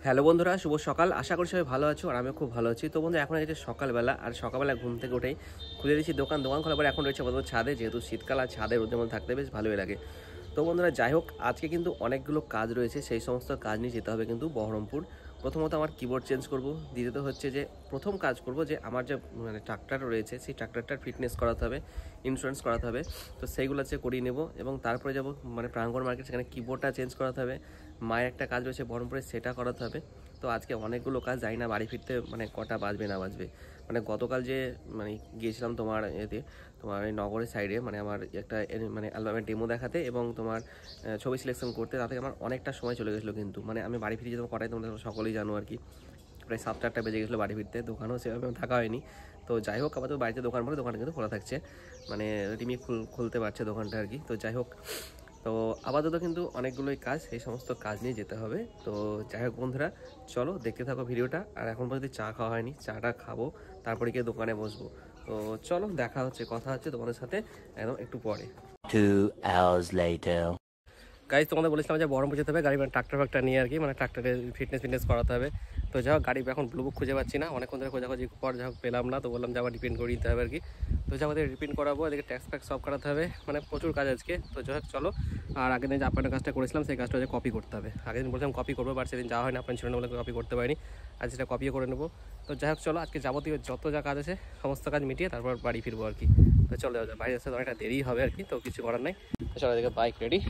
Hello বন্ধুরা, শুভ সকাল। আশা করি সবাই ভালো আছো আর আমিও খুব ভালো আছি। তো বন্ধু, এখন হয়েছে সকালবেলা, আর সকালবেলা ঘুম থেকে উঠেই খুলে দিয়েছি দোকান খোলার পরে এখন রয়েছে বলবো ছাদে, যেহেতু শীতকাল আর ছাদে রোদের মধ্যে থাকতে বেশ ভালোই লাগে। তো বন্ধুরা, যাই হোক, আজকে কিন্তু অনেকগুলো কাজ রয়েছে, সেই সমস্ত কাজ নিয়ে যেতে হবে কিন্তু বহরমপুর। প্রথমত আমার কিবোর্ড চেঞ্জ করব, দ্বিতীয়ত হচ্ছে যে প্রথম কাজ করব যে আমার যে ট্রাক্টর রয়েছে সেই ট্রাক্টরটার ফিটনেস করাতে হবে, ইন্স্যুরেন্স করাতে হবে। তো সেইগুলো হচ্ছে করিয়ে নেব এবং তারপরে যাব প্রাঙ্গণ মার্কেট, সেখানে কিবোর্ডটা চেঞ্জ করাতে হবে। মায়ের একটা কাজ রয়েছে বহরমপুরে, সেটা করাতে হবে। তো আজকে অনেকগুলো কাজ, জানি না বাড়ি ফিরতে কটা বাজবে না বাজবে। গতকাল যে গিয়েছিলাম তোমার তোমার এই নগরের সাইডে আমার একটা অ্যালবামের ডেমো দেখাতে এবং তোমার ছবি সিলেকশন করতে, তাতে আমার অনেকটা সময় চলে গেছিলো। কিন্তু আমি বাড়ি ফিরে যেতাম কটায়, তোমরা সকলেই জানো আর কি, প্রায় 7-8টা বেজে গেছিলো বাড়ি ফিরতে। দোকানও সেভাবে থাকা হয়নি। তো যাই হোক, আবার তো বাড়িতে দোকান পরে দোকানটা কিন্তু খোলা থাকছে, রিমি খুলতে পারছে দোকানটা আর কি। তো যাই হোক, তো আপাতত কিন্তু অনেকগুলোই কাজ, এই সমস্ত কাজ নিয়ে যেতে হবে। তো যাই হোক বন্ধুরা, চলো দেখতে থাকো ভিডিওটা। আর এখন পর্যন্ত চা খাওয়া হয়নি, চাটা খাবো, তারপরে গিয়ে দোকানে বসবো। তো চলো, দেখা হচ্ছে, কথা হচ্ছে তোমাদের সাথে একদম একটু পরে। 2 hours later. গাইজ, তোমাদের বলেছিলাম যে বহরমপুর যেতে হবে গাড়ি ট্রাক্টর নিয়ে আর কি, ট্রাক্টরের ফিটনেস করাতে হবে। তো যাই হোক, গাড়ি এখন ব্লুবুক খুঁজে পাচ্ছি না, অনেকক্ষণ ধরে খোঁজাখুঁজি পর যাই হোক পেলাম না। তো বললাম যে আবার রিপেন্ট করে দিতে হবে আর কি। তো যাই আমাদের রিপেন্ট করাবো, এদিকে ট্যাক্স ফ্যাক্স সব করাতে হবে, প্রচুর কাজ আজকে। তো যাই হোক চলো। আর আগের দিন যে আপনার কাজটা করেছিলাম সেই কাজটা হচ্ছে কপি করতে হবে। আগের দিন বলছিলাম কপি করবো, বাট সেদিন যাওয়া হয় না, আপনার ছিল না বলে কপি করতে পারিনি। আজ সেটা কপিও করে নেবো। তো যাই হোক চলো, আজকে যাবতীয় যত যা কাজ আছে সমস্ত কাজ মিটিয়ে তারপর বাড়ি ফিরবো আর কি। তো চলো যাওয়া যাক, বাইরে আসতে অনেকটা দেরি হবে আর কি, তো কিছু করার নাই। তো চলো, এদিকে বাইক রেডি,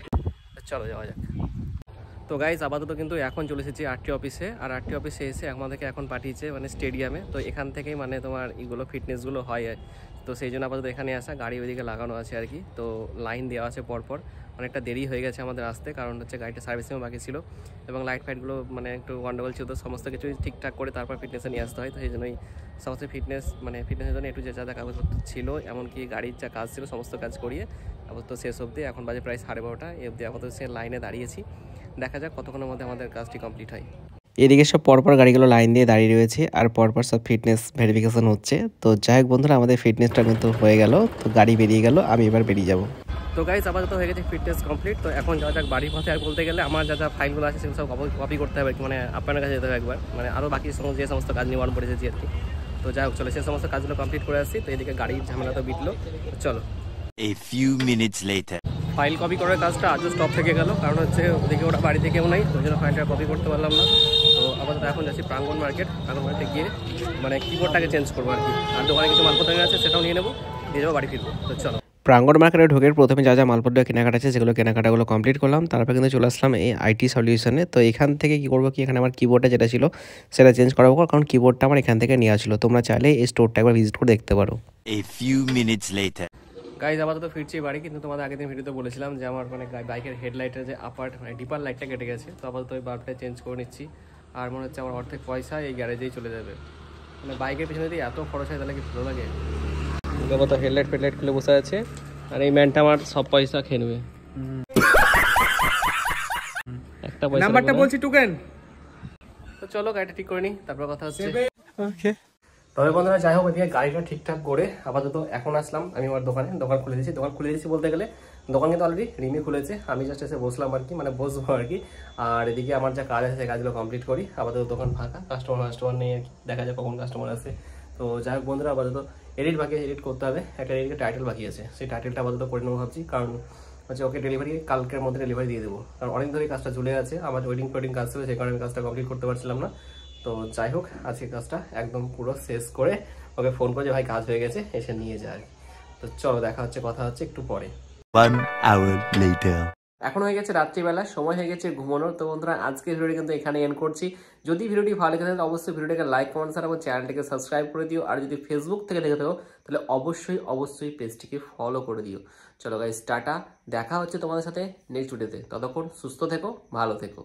চলো যাওয়া যাক। তো গাইজ, আপাতত কিন্তু এখন চলে এসেছি আরটি অফিসে। আর আরটি অফিসে এসে আমাদেরকে এখন পাঠিয়েছে স্টেডিয়ামে। তো এখান থেকেই তোমার এইগুলো ফিটনেসগুলো হয়। তো সেই জন্য আপাতত এখানে আসা, গাড়ি ওইদিকে লাগানো আছে আর কি। তো লাইন দেওয়া আছে পরপর, অনেকটা দেরি হয়ে গেছে আমাদের আসতে, কারণ হচ্ছে গাড়িটা সার্ভিসিংও বাকি ছিল এবং লাইট ফাইটগুলো একটু গন্ডগোল ছিল। তো সমস্ত কিছুই ঠিকঠাক করে তারপর ফিটনেসে নিয়ে আসতে হয়। তো সেই জন্যই সমস্ত ফিটনেসের জন্য একটু যা কাগজপত্র ছিল, এমনকি গাড়ির যা কাজ ছিল সমস্ত কাজ করিয়ে আপাতত শেষ অবধি, এখন বাজে প্রায় 12:30 এই অবধি আপাতত সে লাইনে দাঁড়িয়েছি। দেখা যাক কতক্ষণের মধ্যে আমাদের কাজটি কমপ্লিট হয়। এদিকে সব পরপর গাড়িগুলো লাইন দিয়ে দাঁড়িয়ে রয়েছে আর পরপর সব ফিটনেস ভেরিফিকেশন হচ্ছে। তো যাই হোক বন্ধুরা, আমাদের ফিটনেসটা কিন্তু হয়ে গেল। তো গাড়ি বেরিয়ে গেল, আমি এবার বেরিয়ে যাব। তো গাইস, আপাতত হয়ে গেছে ফিটনেস কমপ্লিট। তো এখন যাওয়া যাক বাড়ির পথে। আর বলতে গেলে আমার যা ফাইলগুলো আছে সেগুলো সব কপি করতে হবে আর কি, আপনার কাছে যেতে হবে একবার, আরও বাকি যে সমস্ত কাজ নিয়ে পড়ে এসেছি আর কি। তো যাই হোক চলো, সে সমস্ত কাজগুলো কমপ্লিট করে আসছি। তো এদিকে গাড়ির ঝামেলা তো বিটলো, চলো। A few minutes later. File copy করার কাজটা আজও স্টপ থেকে গেল, কারণ হচ্ছে ওদিকে ওটা বাড়িতে কেউ নেই, ওই জন্য ফাইলটা কপি করতে পারলাম না। তো আপাতত এখন যাচ্ছি প্রাঙ্গণ মার্কেটে গিয়ে কিবোর্ডটাকে চেঞ্জ করবো আর কি। আর দোকানে কিছু মালপত্র আছে, সেটাও নিয়ে নেবো, নিয়ে যাবো, বাড়ি ফিরবো। তো চলো। প্রাঙ্গণ মার্কেটে ঢোকে প্রথমে যা মালপত্র কেনাকাটা আছে সেগুলো কেনাকাটাগুলো কমপ্লিট করলাম। তারপর কিন্তু চলে আসলাম এই আইটি সলিউশনে। তো এখান থেকে কী করবো কি, এখানে আমার কিবোর্ডটা যেটা ছিল সেটা চেঞ্জ করাবো, কারণ কিবোর্ডটা আমার এখান থেকে নেওয়া ছিল। তোমরা চাইলে এই স্টোরটা একবার ভিজিট করে দেখতে পারো। A few minutes later. Guys, আপাতত ফিরছি বাড়ি, কিন্তু তোমাদের আগের দিন ভিডিওতে বলেছিলাম যে আমার বাইকের হেডলাইটের যে ডিপার লাইটটা কেটে গেছে। তো আপাতত ওই বাল্বটা চেঞ্জ করে নিচ্ছি। আর মনে হচ্ছে আমার অর্ধেক পয়সা এই গ্যারেজেই চলে যাবে। বাইকের পিছনে যদি এত খরচ হয় তাহলে কি ভালো লাগে। আপাতত হেডলাইট খুলে বসে আছে, আর এই ম্যানটা আমার সব পয়সা খেয়ে নেবে। একটা পয়সা নাম্বারটা বলছি টুকেন। তো চলো গাড়িটা ঠিক করে নিই, তারপর কথা হচ্ছে। ওকে। তবে বন্ধুরা, যাই হোক, এদিকে গাড়িটা ঠিকঠাক করে আপাতত এখন আসলাম আমি আমার দোকান খুলে দিয়েছি বলতে গেলে। দোকান কিন্তু অলরেডি রিমি খুলেছে, আমি জাস্ট এসে বসলাম আর কি, বসবো আর কি। আর এদিকে আমার যা কাজ আছে সেই কাজগুলো কমপ্লিট করি। আপাতত দোকান ফাঁকা, কাস্টমার নেই আর কি, দেখা যায় কখন কাস্টমার আসে। তো যাই হোক বন্ধুরা, আপাতত এডিট করতে হবে, একটা এডিটের টাইটেল বাকি আছে, সেই টাইটেলটা আপাতত করে নেবো ভাবছি, কারণ হচ্ছে ওকে কালকের মধ্যে ডেলিভারি দিয়ে দেবো। কারণ অনেক ধরে কাজটা চলে আছে, আমার ওয়েডিং কাজ ছিল, সেই কারণে কাজটা কমপ্লিট করতে পারছিলাম না। তো যাই হোক, আজকে কাজটা একদম পুরো শেষ করে ওকে ফোন করে যে ভাই কাজ হয়ে গেছে, এসে নিয়ে যায়। তো চলো, দেখা হচ্ছে, কথা হচ্ছে একটু পরে। 1 hour later. এখন হয়ে গেছে রাত্রিবেলা, সময় হয়ে গেছে ঘুমানোর। তো বন্ধুরা, আজকে ভিডিওটি কিন্তু এখানে এন্ড করছি। যদি ভিডিওটি ভালো লেগে থাকে অবশ্যই ভিডিওটাকে লাইক, কমেন্ট এবং চ্যানেলটিকে সাবস্ক্রাইব করে দিও। আর যদি ফেসবুক থেকে দেখে থাকো তাহলে অবশ্যই পেজটিকে ফলো করে দিও। চলো গাইস, টাটা, দেখা হচ্ছে তোমাদের সাথে নেক্সট ভিডিওতে। ততক্ষণ সুস্থ থেকো, ভালো থেকো।